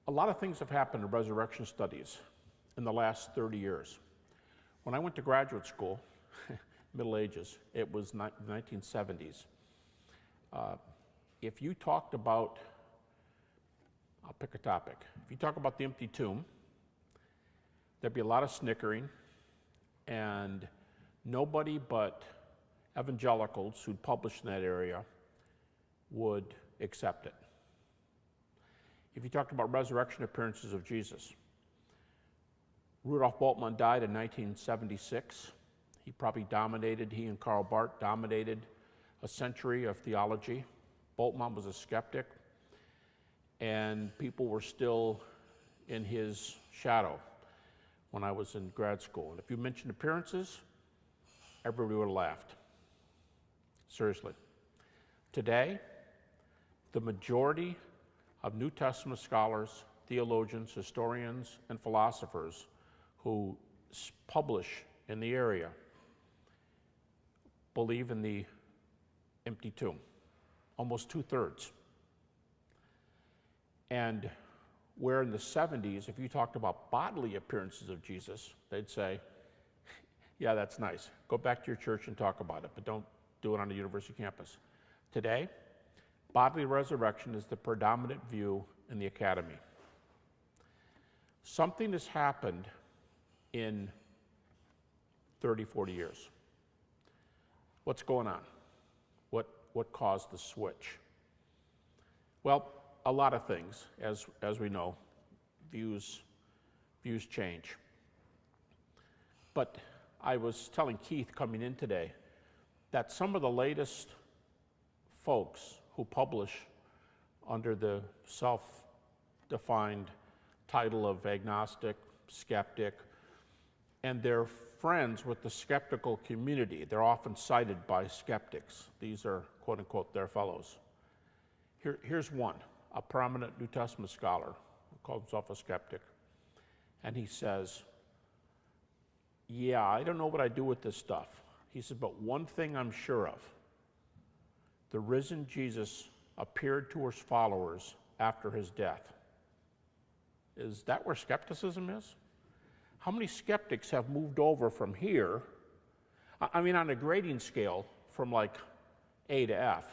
A lot of things have happened in resurrection studies in the last 30 years. When I went to graduate school, Middle Ages, it was 1970s. If you talked about, I'll pick a topic. If you talk about the empty tomb, there'd be a lot of snickering, and nobody but evangelicals who'd published in that area would accept it. If you talked about resurrection appearances of Jesus, Rudolf Bultmann died in 1976. He and Karl Barth dominated a century of theology. Bultmann was a skeptic, and people were still in his shadow when I was in grad school. And if you mentioned appearances, everybody would have laughed. Seriously. Today, the majority of New Testament scholars, theologians, historians, and philosophers who publish in the area believe in the empty tomb, almost 2/3. And where in the 70s, if you talked about bodily appearances of Jesus, they'd say, yeah, that's nice. Go back to your church and talk about it, but don't do it on a university campus. Today, bodily resurrection is the predominant view in the academy. Something has happened in 30, 40 years. What's going on? What caused the switch? Well, a lot of things, as we know. Views change. But I was telling Keith coming in today that some of the latest folks who publish under the self-defined title of agnostic, skeptic, and they're friends with the skeptical community. They're often cited by skeptics. These are, quote unquote, their fellows. Here's one, a prominent New Testament scholar who calls himself a skeptic. And he says, yeah, I don't know what I do with this stuff. He said, but one thing I'm sure of, the risen Jesus appeared to his followers after his death. Is that where skepticism is? How many skeptics have moved over from here? I mean, on a grading scale from like A to F,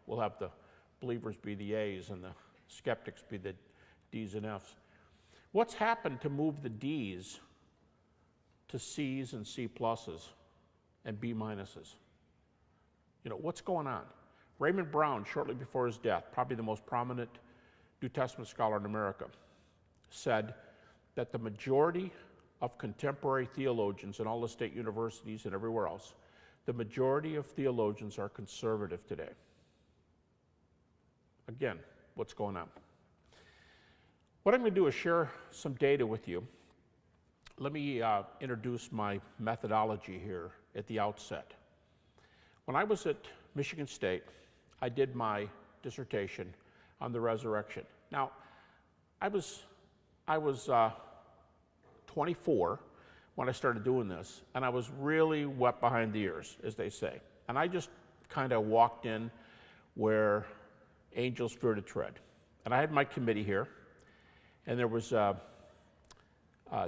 we'll have the believers be the A's and the skeptics be the D's and F's. What's happened to move the D's to C's and C pluses and B minuses? What's going on? Raymond Brown, shortly before his death, probably the most prominent New Testament scholar in America, said that the majority of contemporary theologians in all the state universities and everywhere else, the majority of theologians are conservative today. Again, what's going on? What I'm going to do is share some data with you. Let me introduce my methodology here at the outset. When I was at Michigan State, I did my dissertation on the resurrection. Now, I was 24 when I started doing this, and I was really wet behind the ears, as they say. And I just kind of walked in where angels fear to tread. And I had my committee here, and there was a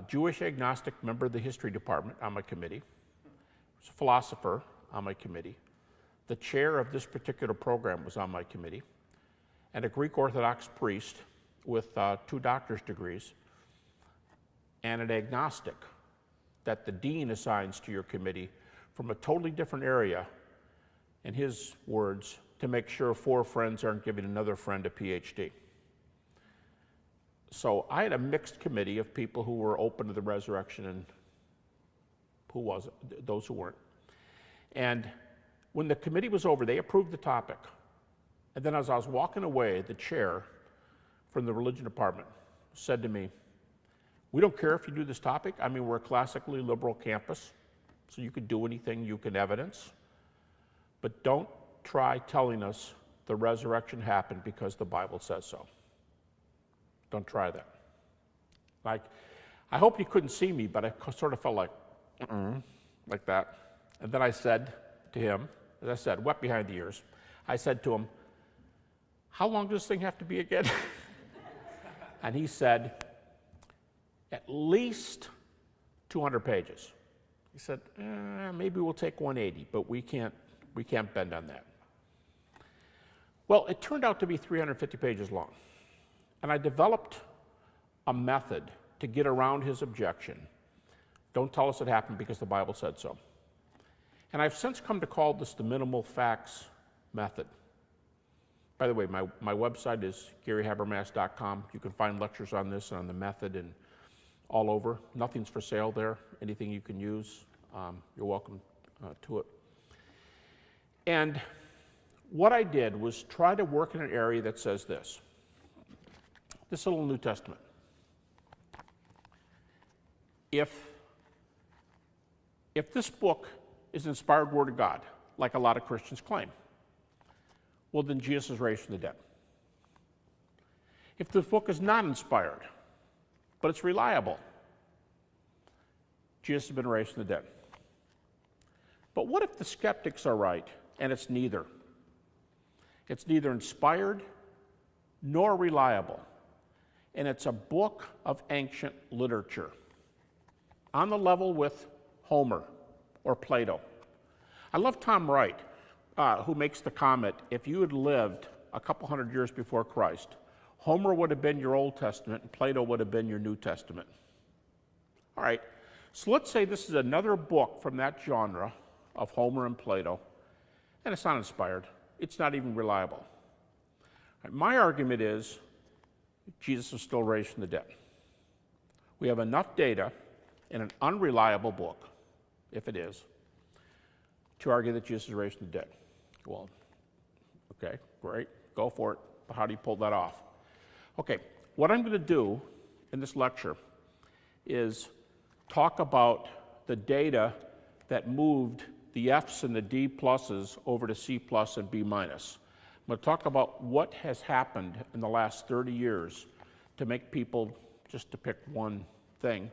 Jewish agnostic member of the history department on my committee. There was a philosopher on my committee. The chair of this particular program was on my committee, and a Greek Orthodox priest with 2 doctor's degrees, and an agnostic that the dean assigns to your committee from a totally different area, in his words, to make sure 4 friends aren't giving another friend a PhD. So I had a mixed committee of people who were open to the resurrection and those who weren't. And when the committee was over, they approved the topic. And then as I was walking away, the chair from the religion department said to me, we don't care if you do this topic. I mean, we're a classically liberal campus, so you can do anything you can evidence. But don't try telling us the resurrection happened because the Bible says so. Don't try that. Like, I hope you couldn't see me, but I sort of felt like that. And then I said to him, as I said, wet behind the ears, I said to him, how long does this thing have to be again? and he said, at least 200 pages. He said, maybe we'll take 180, but we can't bend on that. Well, it turned out to be 350 pages long. And I developed a method to get around his objection. Don't tell us it happened because the Bible said so. And I've since come to call this the minimal facts method. By the way, my website is GaryHabermas.com. You can find lectures on this and on the method and all over. Nothing's for sale there. Anything you can use, you're welcome to it. And what I did was try to work in an area that says this. This little New Testament. If this book is inspired word of God, like a lot of Christians claim, well, then Jesus is raised from the dead. If the book is not inspired, but it's reliable, Jesus has been raised from the dead. But what if the skeptics are right and it's neither? It's neither inspired nor reliable, and it's a book of ancient literature on the level with Homer or Plato. I love Tom Wright, who makes the comment, if you had lived a couple hundred years before Christ, Homer would have been your Old Testament and Plato would have been your New Testament. All right, so let's say this is another book from that genre of Homer and Plato, and it's not inspired. It's not even reliable. All right, my argument is Jesus is still raised from the dead. We have enough data in an unreliable book, if it is, to argue that Jesus is raised from the dead. Well, okay, great, go for it. But how do you pull that off? Okay, what I'm going to do in this lecture is talk about the data that moved the F's and the D pluses over to C plus and B minus. I'm going to talk about what has happened in the last 30 years to make people, just to pick one thing,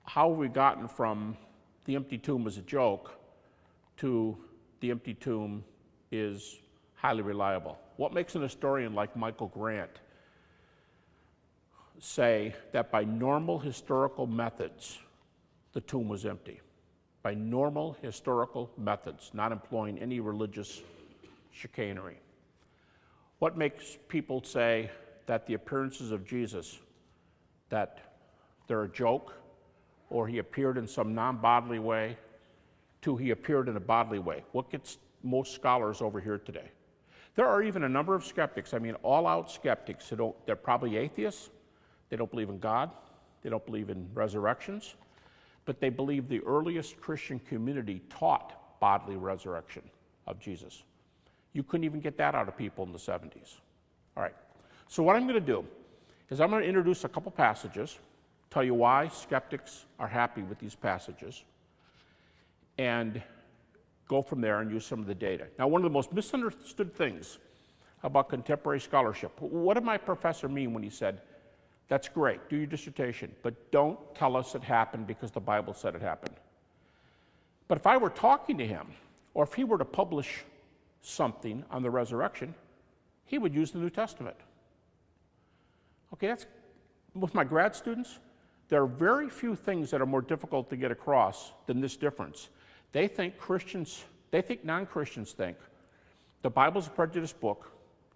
how have we gotten from the empty tomb is a joke to the empty tomb is highly reliable. What makes an historian like Michael Grant say that by normal historical methods, the tomb was empty? By normal historical methods, not employing any religious chicanery. What makes people say that the appearances of Jesus, that they're a joke, or he appeared in some non-bodily way, to he appeared in a bodily way? What gets most scholars over here today? There are even a number of skeptics, I mean all-out skeptics, they're probably atheists, they don't believe in God, they don't believe in resurrections, but they believe the earliest Christian community taught bodily resurrection of Jesus. You couldn't even get that out of people in the 70s. All right, so what I'm going to do is I'm going to introduce a couple passages, tell you why skeptics are happy with these passages, and go from there and use some of the data. Now, one of the most misunderstood things about contemporary scholarship, what did my professor mean when he said, that's great, do your dissertation, but don't tell us it happened because the Bible said it happened. But if I were talking to him, or if he were to publish something on the resurrection, he would use the New Testament. Okay, that's, with my grad students, there are very few things that are more difficult to get across than this difference. They think non-Christians think the Bible's a prejudiced book,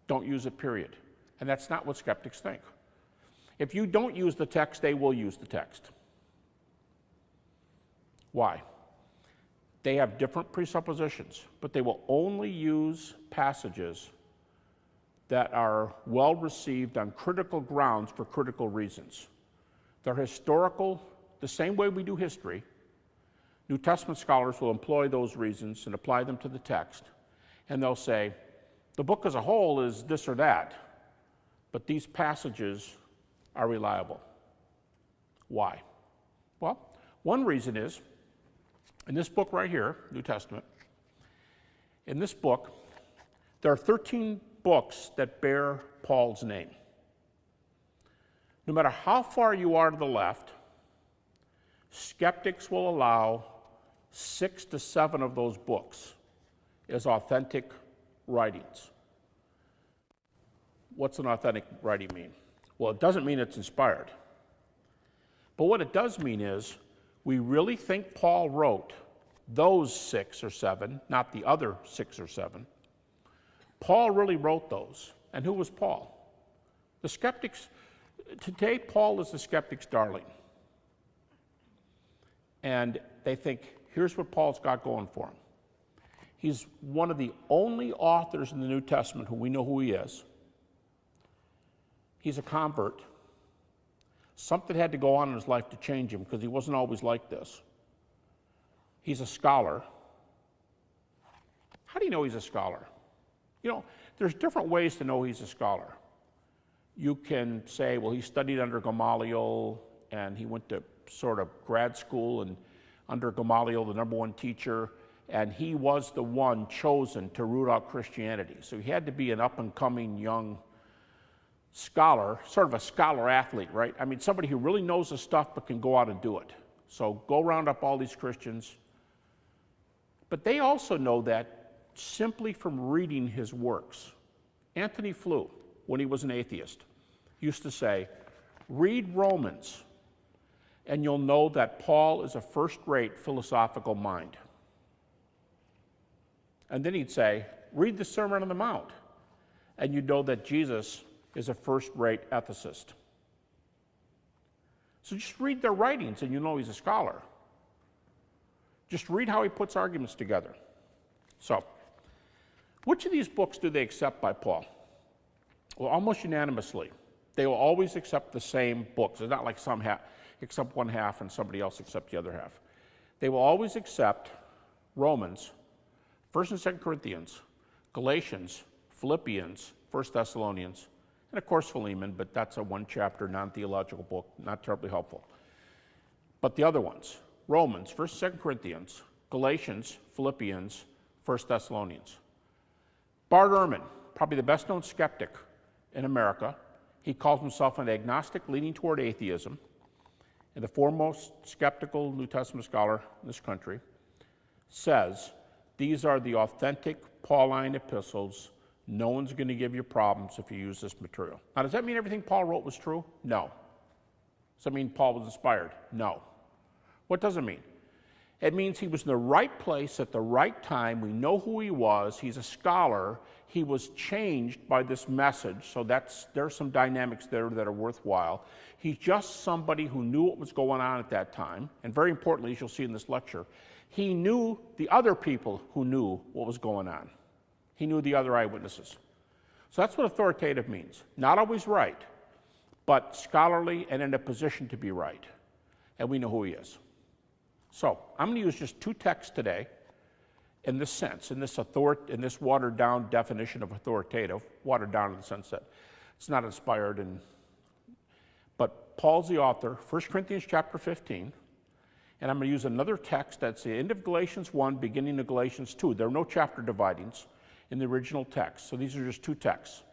don't use it, period. And that's not what skeptics think. If you don't use the text, they will use the text. Why? They have different presuppositions, but they will only use passages that are well received on critical grounds for critical reasons. They're historical, the same way we do history. New Testament scholars will employ those reasons and apply them to the text, and they'll say, the book as a whole is this or that, but these passages are reliable. Why? Well, one reason is, in this book right here, New Testament, in this book, there are 13 books that bear Paul's name. No matter how far you are to the left, skeptics will allow 6 to 7 of those books as authentic writings. What's an authentic writing mean? Well, it doesn't mean it's inspired. But what it does mean is we really think Paul wrote those 6 or 7, not the other 6 or 7. Paul really wrote those. And who was Paul? The skeptics. Today, Paul is the skeptic's darling. And they think, here's what Paul's got going for him. He's one of the only authors in the New Testament who we know who he is. He's a convert. Something had to go on in his life to change him because he wasn't always like this. He's a scholar. How do you know he's a scholar? You know, there's different ways to know he's a scholar. You can say, well, he studied under Gamaliel, and he went to sort of grad school, and under Gamaliel, the #1 teacher, and he was the one chosen to root out Christianity. So he had to be an up-and-coming young scholar, sort of a scholar-athlete, right? I mean, somebody who really knows the stuff but can go out and do it. So go round up all these Christians. But they also know that simply from reading his works. Antony Flew, when he was an atheist, used to say, read Romans, and you'll know that Paul is a first-rate philosophical mind. And then he'd say, read the Sermon on the Mount, and you'd know that Jesus is a first-rate ethicist. So just read their writings, and you know he's a scholar. Just read how he puts arguments together. So, which of these books do they accept by Paul? Well, almost unanimously. They will always accept the same books. It's not like some accept one half and somebody else accept the other half. They will always accept Romans, 1st and 2nd Corinthians, Galatians, Philippians, 1st Thessalonians, and of course Philemon, but that's a one-chapter, non-theological book, not terribly helpful. But the other ones, Romans, 1st and 2nd Corinthians, Galatians, Philippians, 1st Thessalonians. Bart Ehrman, probably the best-known skeptic in America. He calls himself an agnostic leaning toward atheism, and the foremost skeptical New Testament scholar in this country, says these are the authentic Pauline epistles. No one's going to give you problems if you use this material. Now, does that mean everything Paul wrote was true? No. Does that mean Paul was inspired? No. What does it mean? It means he was in the right place at the right time. We know who he was. He's a scholar. He was changed by this message, so there's some dynamics there that are worthwhile. He's just somebody who knew what was going on at that time, and very importantly, as you'll see in this lecture, he knew the other people who knew what was going on. He knew the other eyewitnesses. So that's what authoritative means. Not always right, but scholarly and in a position to be right. And we know who he is. So I'm going to use just 2 texts today in this sense, in this watered down definition of authoritative, watered down in the sense that it's not inspired. But Paul's the author, 1 Corinthians chapter 15, and I'm going to use another text that's the end of Galatians 1, beginning of Galatians 2. There are no chapter dividings in the original text, so these are just 2 texts.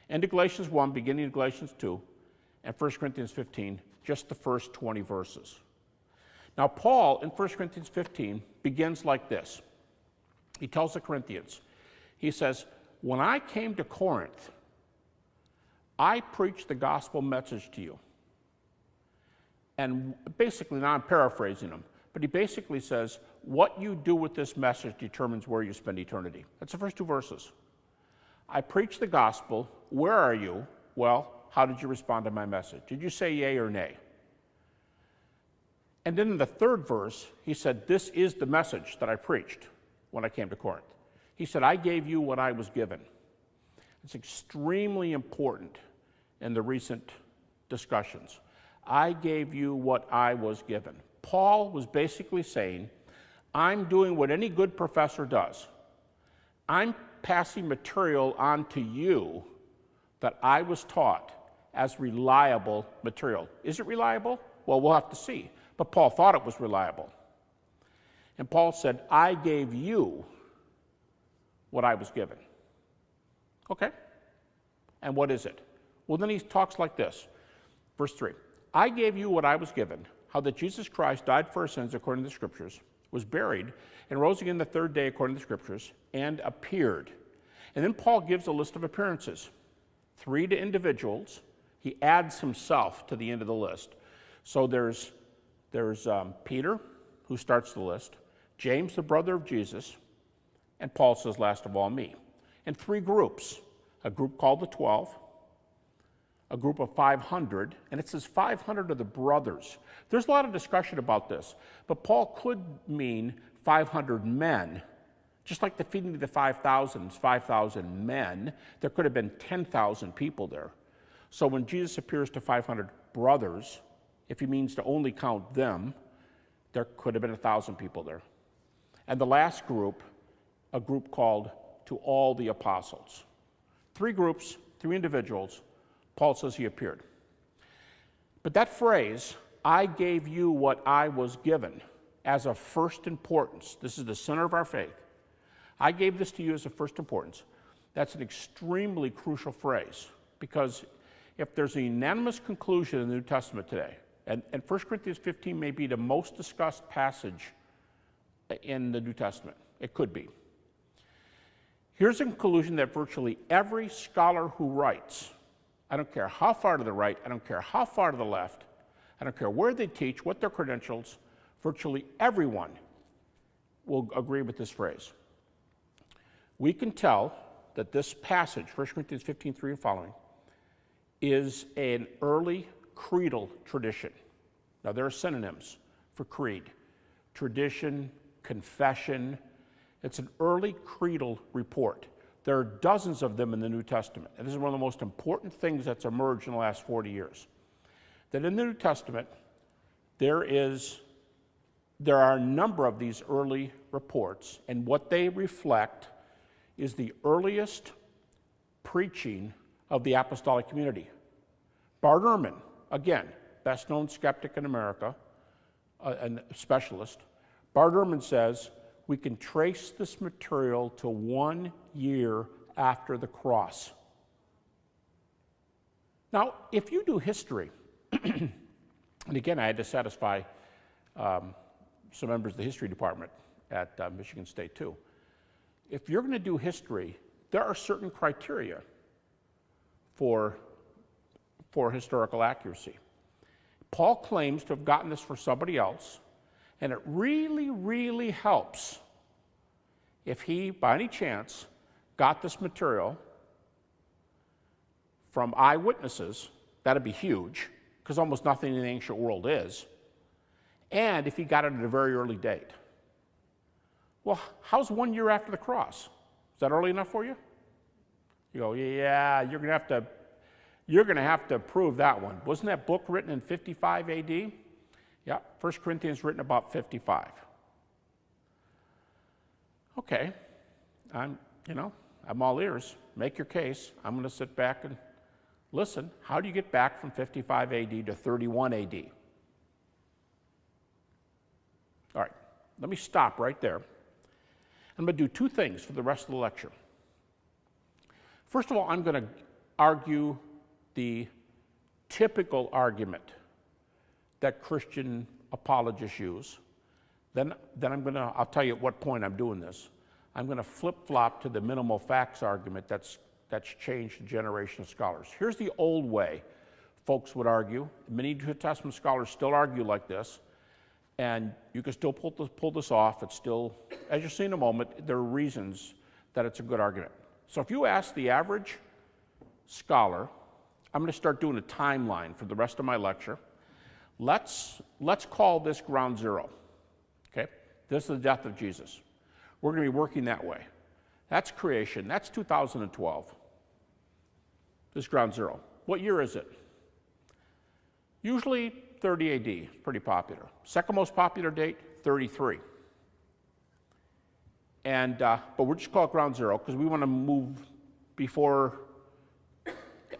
End of Galatians 1, beginning of Galatians 2, and 1 Corinthians 15, just the first 20 verses. Now, Paul in 1 Corinthians 15 begins like this. He tells the Corinthians, he says, when I came to Corinth, I preached the gospel message to you. And basically, now I'm paraphrasing him, but he basically says, what you do with this message determines where you spend eternity. That's the first 2 verses. I preached the gospel. Where are you? Well, how did you respond to my message? Did you say yea or nay? And then in the 3rd verse, he said, this is the message that I preached when I came to Corinth. He said, I gave you what I was given. It's extremely important in the recent discussions. I gave you what I was given. Paul was basically saying, I'm doing what any good professor does. I'm passing material on to you that I was taught as reliable material. Is it reliable? Well, we'll have to see. But Paul thought it was reliable. And Paul said, I gave you what I was given. Okay? And what is it? Well, then he talks like this. Verse 3. I gave you what I was given, how that Jesus Christ died for our sins according to the Scriptures, was buried, and rose again the 3rd day according to the Scriptures, and appeared. And then Paul gives a list of appearances. 3 to individuals. He adds himself to the end of the list. So there's Peter, who starts the list, James, the brother of Jesus, and Paul says, last of all, me. And three groups, a group called the 12, a group of 500, and it says 500 of the brothers. There's a lot of discussion about this, but Paul could mean 500 men. Just like the feeding of the 5,000 men, there could have been 10,000 people there. So when Jesus appears to 500 brothers, if he means to only count them, there could have been 1,000 people there. And the last group, a group called to all the apostles. Three groups, three individuals, Paul says he appeared. But that phrase, I gave you what I was given, as of first importance, this is the center of our faith. I gave this to you as of first importance. That's an extremely crucial phrase, because if there's a unanimous conclusion in the New Testament today, and 1 Corinthians 15 may be the most discussed passage in the New Testament, it could be. Here's a conclusion that virtually every scholar who writes, I don't care how far to the right, I don't care how far to the left, I don't care where they teach, what their credentials, virtually everyone will agree with this phrase. We can tell that this passage, 1 Corinthians 15:3 and following, is an early creedal tradition. Now, there are synonyms for creed: tradition, confession. It's an early creedal report. There are dozens of them in the New Testament, and this is one of the most important things that's emerged in the last 40 years. That in the New Testament, there are a number of these early reports, and what they reflect is the earliest preaching of the apostolic community. Bart Ehrman, again, best known skeptic in America, and specialist, Bart Ehrman says, we can trace this material to 1 year after the cross. Now, if you do history, and again, I had to satisfy some members of the history department at Michigan State too. If you're going to do history, there are certain criteria for historical accuracy. Paul claims to have gotten this for somebody else, and it really, really helps if he, by any chance, got this material from eyewitnesses. That'd be huge, because almost nothing in the ancient world is. And if he got it at a very early date. Well, how's 1 year after the cross? Is that early enough for you? You go, yeah, you're going to have to prove that one. Wasn't that book written in 55 AD? Yeah, 1 Corinthians written about 55. Okay, I'm all ears. Make your case. I'm going to sit back and listen. How do you get back from 55 AD to 31 AD? All right, let me stop right there. I'm going to do two things for the rest of the lecture. First of all, I'm going to argue the typical argument that Christian apologists use. Then I'll tell you at what point I'm doing this. I'm going to flip-flop to the minimal facts argument that's changed a generation of scholars. Here's the old way folks would argue. Many New Testament scholars still argue like this, and you can still pull this off. It's still, as you'll see in a moment, there are reasons that it's a good argument. So if you ask the average scholar, I'm going to start doing a timeline for the rest of my lecture. Let's call this ground zero. Okay? This is the death of Jesus. We're going to be working that way. That's creation. That's 2012. This is ground zero. What year is it? Usually 30 AD, pretty popular. Second most popular date, 33. And, but we'll just call it ground zero because we want to move before,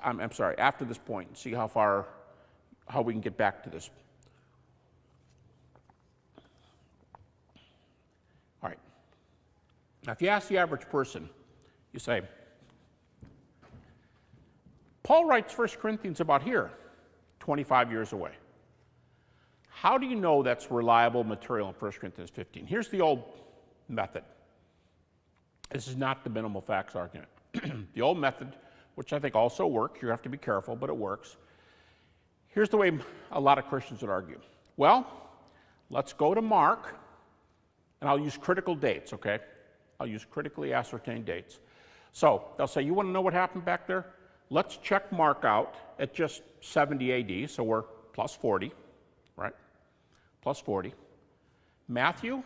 I'm sorry, after this point and see how we can get back to this. All right. Now, if you ask the average person, you say, Paul writes 1 Corinthians about here, 25 years away. How do you know that's reliable material in 1 Corinthians 15? Here's the old method. This is not the minimal facts argument. The old method, which I think also works, you have to be careful, but it works, Here's the way a lot of Christians would argue. Well, let's go to Mark, and I'll use critical dates, okay? I'll use critically ascertained dates. So they'll say, you want to know what happened back there? Let's check Mark out at just 70 AD, so we're plus 40, right? Plus 40. Matthew,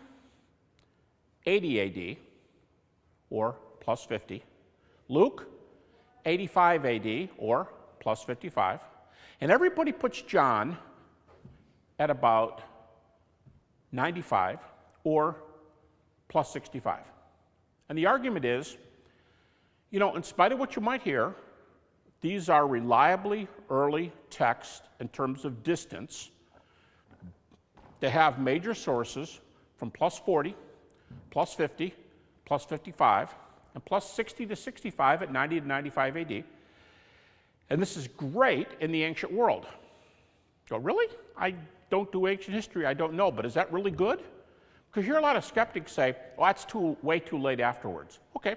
80 AD, or plus 50. Luke, 85 AD, or plus 55. And everybody puts John at about 95, or plus 65. And the argument is, you know, in spite of what you might hear, these are reliably early texts in terms of distance. They have major sources from plus 40, plus 50, plus 55, and plus 60 to 65 at 90 to 95 AD. And this is great in the ancient world. You go, really? I don't do ancient history, I don't know, but is that really good? Because you hear a lot of skeptics say, oh, that's way too late afterwards. Okay,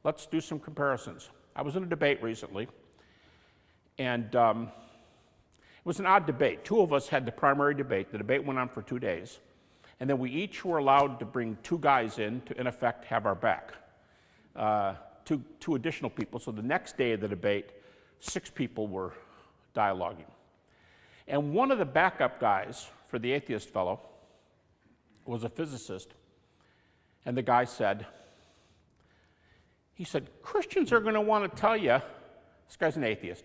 let's do some comparisons. I was in a debate recently, and it was an odd debate. Two of us had the primary debate. The debate went on for 2 days. And then we each were allowed to bring 2 guys in to, in effect, have our back. Two additional people. So the next day of the debate, 6 people were dialoguing. And one of the backup guys for the atheist fellow was a physicist. And the guy said, Christians are going to want to tell you, this guy's an atheist,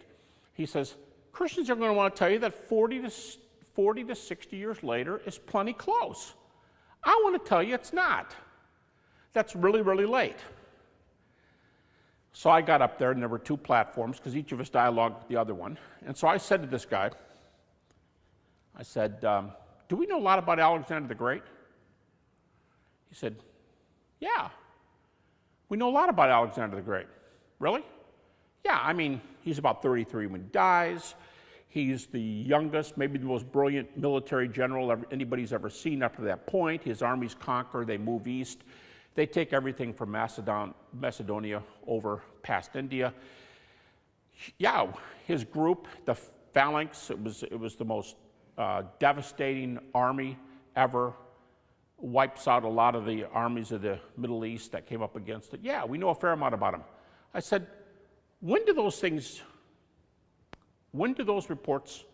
he says, Christians are going to want to tell you that 40 to 60 years later is plenty close. I want to tell you it's not. That's really, really late. So I got up there, and there were 2 platforms, because each of us dialogued with the other one. And so I said to this guy, I said, do we know a lot about Alexander the Great? He said, yeah, we know a lot about Alexander the Great. Really? Yeah, I mean, he's about 33 when he dies. He's the youngest, maybe the most brilliant military general anybody's ever seen up to that point. His armies conquer, they move east. They take everything from Macedonia over past India. Yeah, his group, the Phalanx, it was the most devastating army ever. Wipes out a lot of the armies of the Middle East that came up against it. Yeah, we know a fair amount about him. I said, when do those reports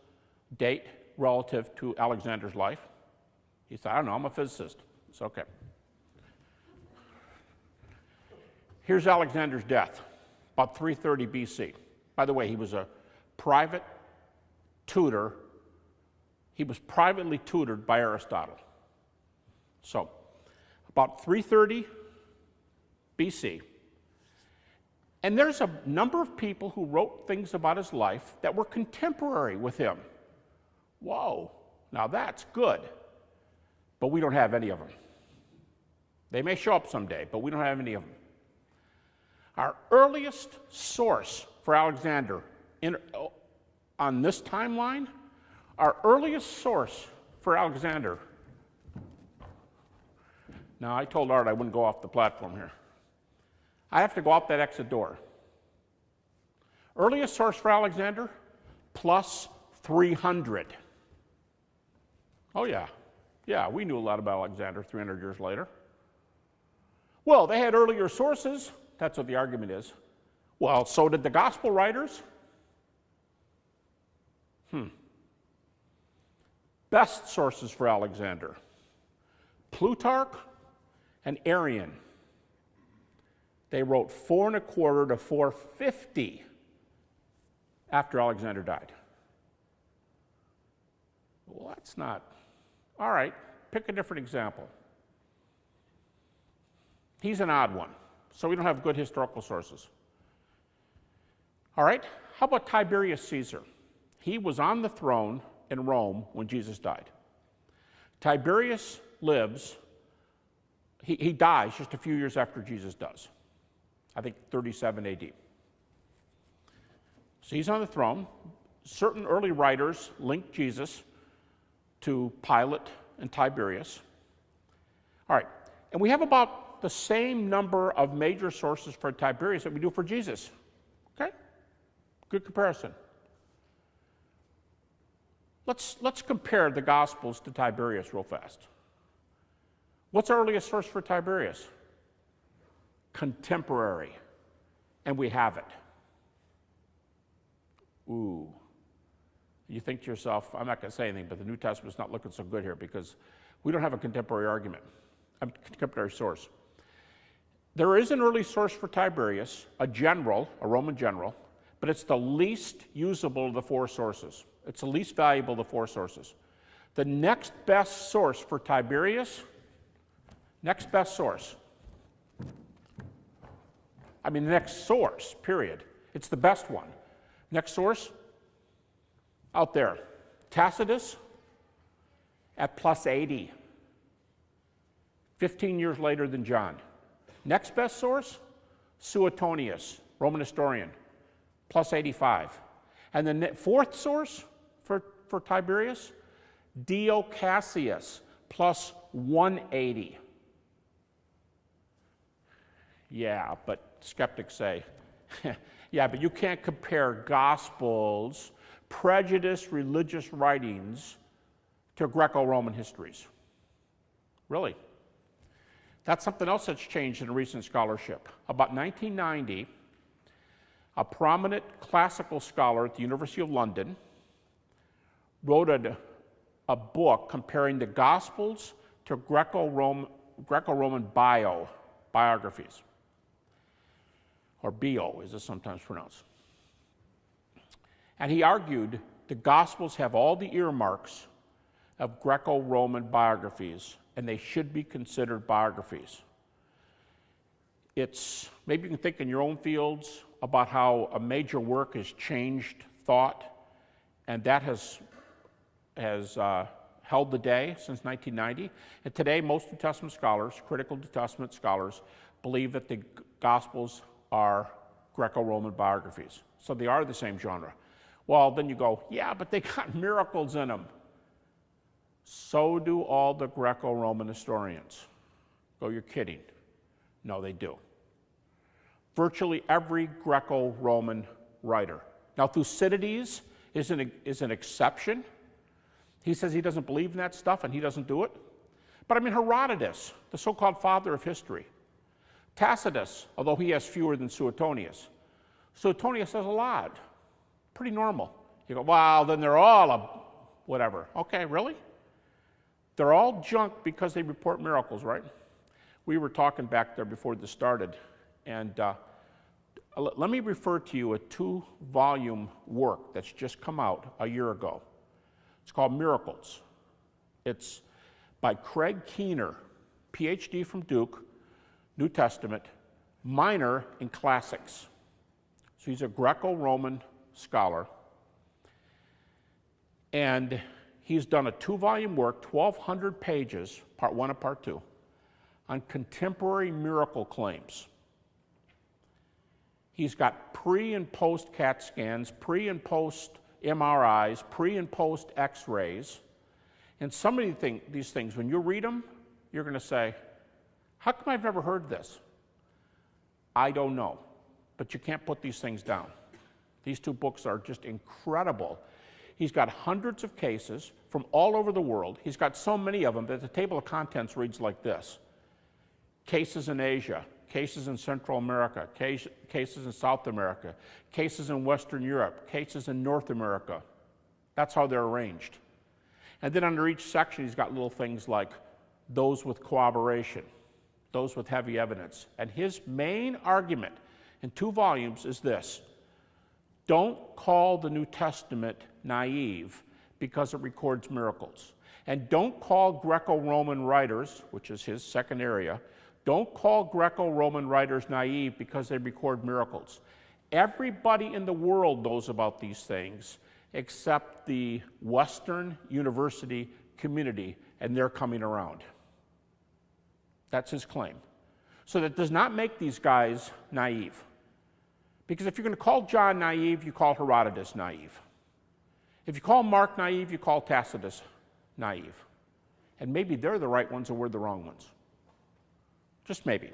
date relative to Alexander's life? He said, I don't know, I'm a physicist. It's okay. Here's Alexander's death, about 330 BC. By the way, he was a private tutor. He was privately tutored by Aristotle. So, about 330 BC. And there's a number of people who wrote things about his life that were contemporary with him. Whoa, now that's good. But we don't have any of them. They may show up someday, but we don't have any of them. Our earliest source for Alexander on this timeline, our earliest source for Alexander. Now, I told Art I wouldn't go off the platform here. I have to go out that exit door. Earliest source for Alexander, plus 300. Oh, yeah. Yeah, we knew a lot about Alexander 300 years later. Well, they had earlier sources. That's what the argument is. Well, so did the gospel writers. Best sources for Alexander, Plutarch and Arrian. They wrote 425 to 450 after Alexander died. Well, that's not. All right, pick a different example. He's an odd one, so we don't have good historical sources. All right, how about Tiberius Caesar? He was on the throne in Rome when Jesus died. Tiberius lives, he dies just a few years after Jesus does. I think 37 AD. So he's on the throne. Certain early writers link Jesus to Pilate and Tiberius. All right, and we have about the same number of major sources for Tiberius that we do for Jesus. Okay? Good comparison. Let's compare the Gospels to Tiberius real fast. What's our earliest source for Tiberius? Contemporary. And we have it. Ooh. You think to yourself, I'm not going to say anything, but the New Testament's not looking so good here because we don't have a contemporary argument, a contemporary source. There is an early source for Tiberius, a general, a Roman general, but it's the least usable of the four sources. It's the least valuable of the four sources. The next best source for Tiberius, next best source, I mean the next source, period. It's the best one. Next source, out there, Tacitus at plus 80, 15 years later than John. Next best source, Suetonius, Roman historian, plus 85. And the fourth source for Tiberius, Dio Cassius, plus 180. Yeah, but skeptics say, yeah, but you can't compare Gospels, prejudiced religious writings, to Greco-Roman histories. Really? That's something else that's changed in recent scholarship. About 1990, a prominent classical scholar at the University of London wrote a book comparing the Gospels to Greco-Roman biographies, or bio, as it's sometimes pronounced. And he argued the Gospels have all the earmarks of Greco-Roman biographies, and they should be considered biographies. It's, maybe you can think in your own fields about how a major work has changed thought, and that has held the day since 1990. And today, most New Testament scholars, critical New Testament scholars, believe that the Gospels are Greco-Roman biographies. So they are the same genre. Well, then you go, yeah, but they got miracles in them. So do all the Greco-Roman historians. Go, you're kidding. No, they do. Virtually every Greco-Roman writer. Now, Thucydides is an exception. He says he doesn't believe in that stuff and he doesn't do it. But I mean, Herodotus, the so-called father of history. Tacitus, although he has fewer than Suetonius. Suetonius has a lot. Pretty normal. You go, well, then they're all whatever. Okay, really? They're all junk because they report miracles, right? We were talking back there before this started, and let me refer to you a 2-volume work that's just come out a year ago. It's called Miracles. It's by Craig Keener, PhD from Duke, New Testament, minor in classics. So he's a Greco-Roman scholar, and he's done a 2-volume work, 1,200 pages, part 1 and part 2, on contemporary miracle claims. He's got pre and post CAT scans, pre and post MRIs, pre and post X-rays, and some of these things, when you read them, you're going to say, how come I've never heard this? I don't know, but you can't put these things down. These 2 books are just incredible. He's got hundreds of cases from all over the world. He's got so many of them that the table of contents reads like this. Cases in Asia, cases in Central America, cases in South America, cases in Western Europe, cases in North America. That's how they're arranged. And then under each section, he's got little things like those with corroboration, those with heavy evidence. And his main argument in 2 volumes is this: don't call the New Testament naive because it records miracles. And don't call Greco-Roman writers, which is his second area, don't call Greco-Roman writers naive because they record miracles. Everybody in the world knows about these things except the Western university community, and they're coming around. That's his claim. So that does not make these guys naive. Because if you're going to call John naive, you call Herodotus naive. If you call Mark naive, you call Tacitus naive. And maybe they're the right ones and we're the wrong ones. Just maybe.